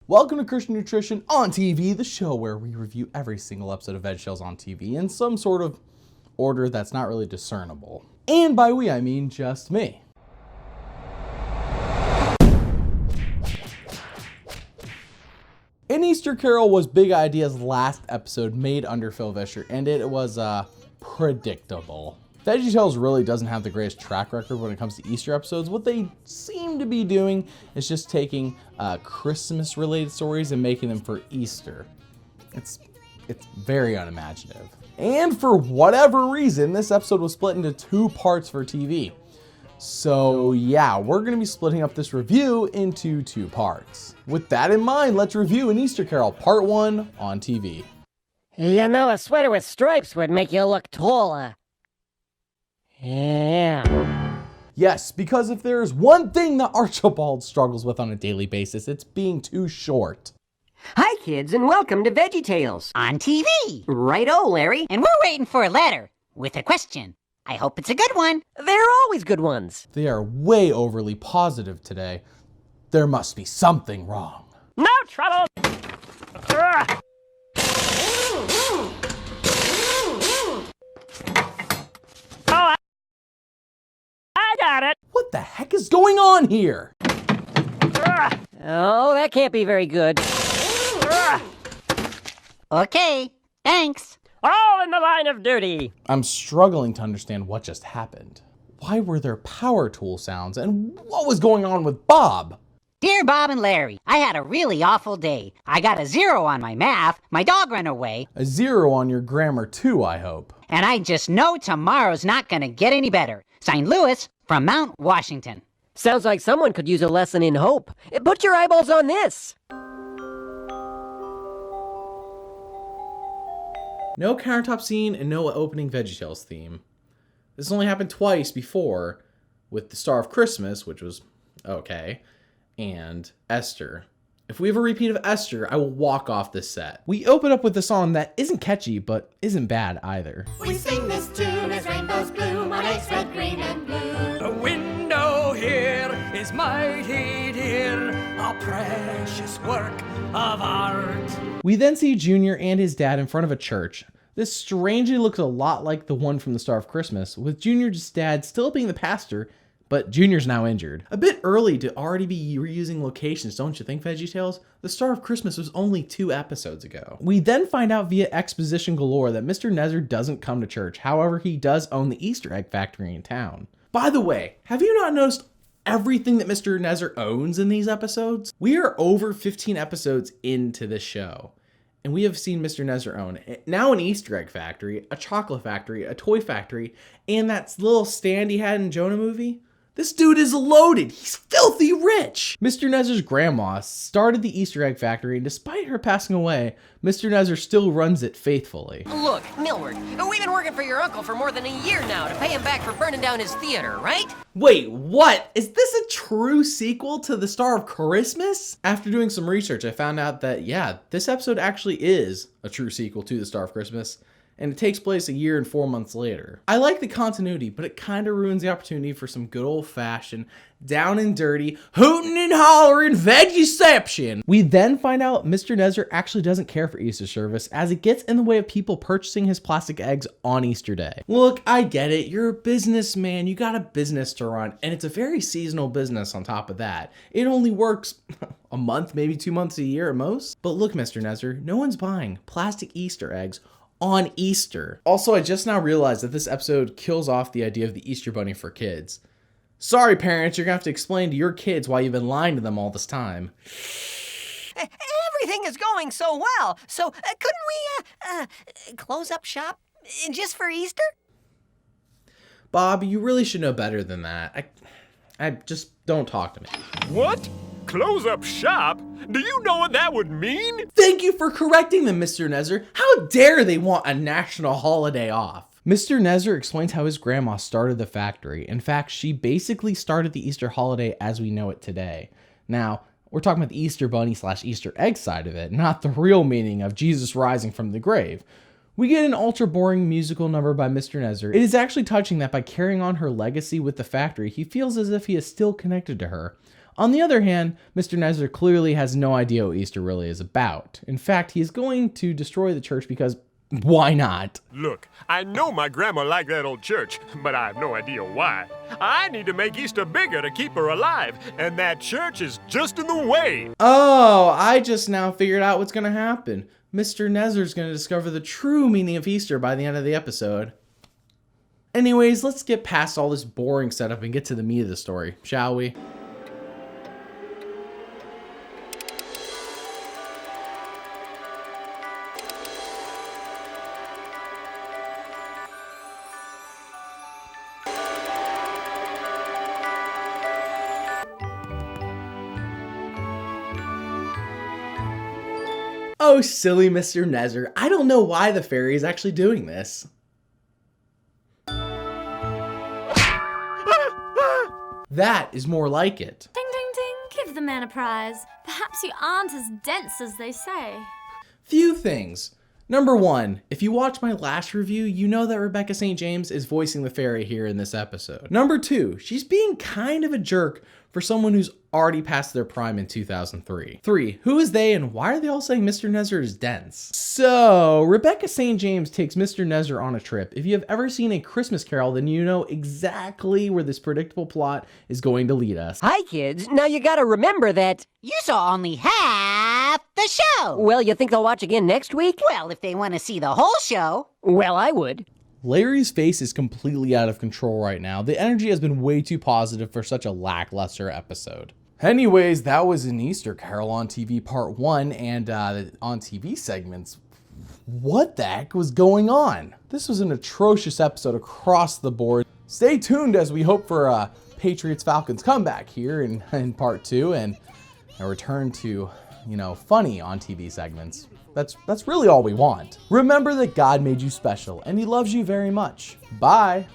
Welcome to Christian Nutrition on TV, the show where we review every single episode of VeggieTales on TV in some sort of order that's not really discernible. And by we, I mean just me. An Easter Carol was Big Idea's last episode made under Phil Vischer, and it was predictable. VeggieTales really doesn't have the greatest track record when it comes to Easter episodes. What they seem to be doing is just taking Christmas-related stories and making them for Easter. It's very unimaginative. And for whatever reason, this episode was split into 2 parts for TV. So yeah, we're going to be splitting up this review into 2 parts. With that in mind, let's review An Easter Carol Part 1 on TV. You know, a sweater with stripes would make you look taller. Yeah. Yes, because if there's one thing that Archibald struggles with on a daily basis, it's being too short. Hi, kids, and welcome to VeggieTales. On TV. Right-o, Larry. And we're waiting for a letter with a question. I hope it's a good one. They're always good ones. They are way overly positive today. There must be something wrong. No trouble! Oh, I got it! What the heck is going on here? Oh, that can't be very good. Okay, thanks. All in the line of duty. I'm struggling to understand what just happened. Why were there power tool sounds, and what was going on with Bob? Dear Bob and Larry, I had a really awful day. I got a 0 on my math, my dog ran away, A 0 on your grammar too, I hope. and I just know tomorrow's not gonna get any better. Signed, Lewis from Mount Washington. Sounds like someone could use a lesson in hope. Put your eyeballs on this. No countertop scene and no opening VeggieTales theme. This only happened twice before, with the Star of Christmas, which was okay, and Esther. If we have a repeat of Esther, I will walk off this set. We open up with a song that isn't catchy, but isn't bad either. We sing this tune as rainbows bloom on ice, red, green, and blue. The window here is mighty dear, a precious work of art. We then see Junior and his dad in front of a church. This strangely looks a lot like the one from the Star of Christmas, with Junior's dad still being the pastor, but Junior's now injured. A bit early to already be reusing locations, don't you think, VeggieTales? The Star of Christmas was only 2 episodes ago. We then find out via exposition galore that Mr. Nezzer doesn't come to church. However, he does own the Easter egg factory in town. By the way, have you not noticed everything that Mr. Nezzer owns in these episodes? We are over 15 episodes into this show, and we have seen Mr. Nezzer own now an Easter egg factory, a chocolate factory, a toy factory, and that little stand he had in Jonah movie. This dude is loaded. He's filthy rich. Mr. Nezzer's grandma started the Easter egg factory, and despite her passing away, Mr. Nezzer still runs it faithfully. Look, Millward, we've been working for your uncle for more than a year now to pay him back for burning down his theater, right? Wait, what? Is this a true sequel to The Star of Christmas? After doing some research, I found out that, yeah, this episode actually is a true sequel to The Star of Christmas, and it takes place a year and 4 months later. I like the continuity, but it kind of ruins the opportunity for some good old-fashioned, down and dirty, hootin' and hollering Veggieception. We then find out Mr. Nezzer actually doesn't care for Easter service, as it gets in the way of people purchasing his plastic eggs on Easter Day. Look, I get it. You're a businessman. You got a business to run, and it's a very seasonal business on top of that. It only works a month, maybe 2 months a year at most. But look, Mr. Nezzer, no one's buying plastic Easter eggs on Easter. Also, I just now realized that this episode kills off the idea of the Easter Bunny for kids. Sorry, parents, you're gonna have to explain to your kids why you've been lying to them all this time. Everything is going so well, so couldn't we, close up shop just for Easter? Bob, you really should know better than that. I just don't talk to me. What? Close up shop? Do you know what that would mean? Thank you for correcting them, Mr. Nezzer. How dare they want a national holiday off? Mr. Nezzer explains how his grandma started the factory. In fact, she basically started the Easter holiday as we know it today. Now, we're talking about the Easter bunny / Easter egg side of it, not the real meaning of Jesus rising from the grave. We get an ultra boring musical number by Mr. Nezzer. It is actually touching that by carrying on her legacy with the factory, he feels as if he is still connected to her. On the other hand, Mr. Nezzer clearly has no idea what Easter really is about. In fact, he's going to destroy the church because why not? Look, I know my grandma liked that old church, but I have no idea why. I need to make Easter bigger to keep her alive, and that church is just in the way. Oh, I just now figured out what's gonna happen. Mr. Nezzer's gonna discover the true meaning of Easter by the end of the episode. Anyways, let's get past all this boring setup and get to the meat of the story, shall we? Oh, silly Mr. Nezzer. I don't know why the fairy is actually doing this. That is more like it. Ding, ding, ding. Give the man a prize. Perhaps you aren't as dense as they say. Few things. Number one, if you watched my last review, you know that Rebecca St. James is voicing the fairy here in this episode. Number two, she's being kind of a jerk for someone who's already past their prime in 2003. 3, who is they and why are they all saying Mr. Nezzer is dense? So, Rebecca St. James takes Mr. Nezzer on a trip. If you have ever seen A Christmas Carol, then you know exactly where this predictable plot is going to lead us. Hi, kids. Now you gotta remember that... You saw only half the show. Well, you think they'll watch again next week? Well, if they want to see the whole show. Well, I would. Larry's face is completely out of control right now. The energy has been way too positive for such a lackluster episode. Anyways, that was an Easter Carol on TV Part 1 and on TV segments. What the heck was going on? This was an atrocious episode across the board. Stay tuned as we hope for a Patriots-Falcons comeback here in Part 2 and a return to, funny on TV segments. That's really all we want. Remember that God made you special and he loves you very much. Bye.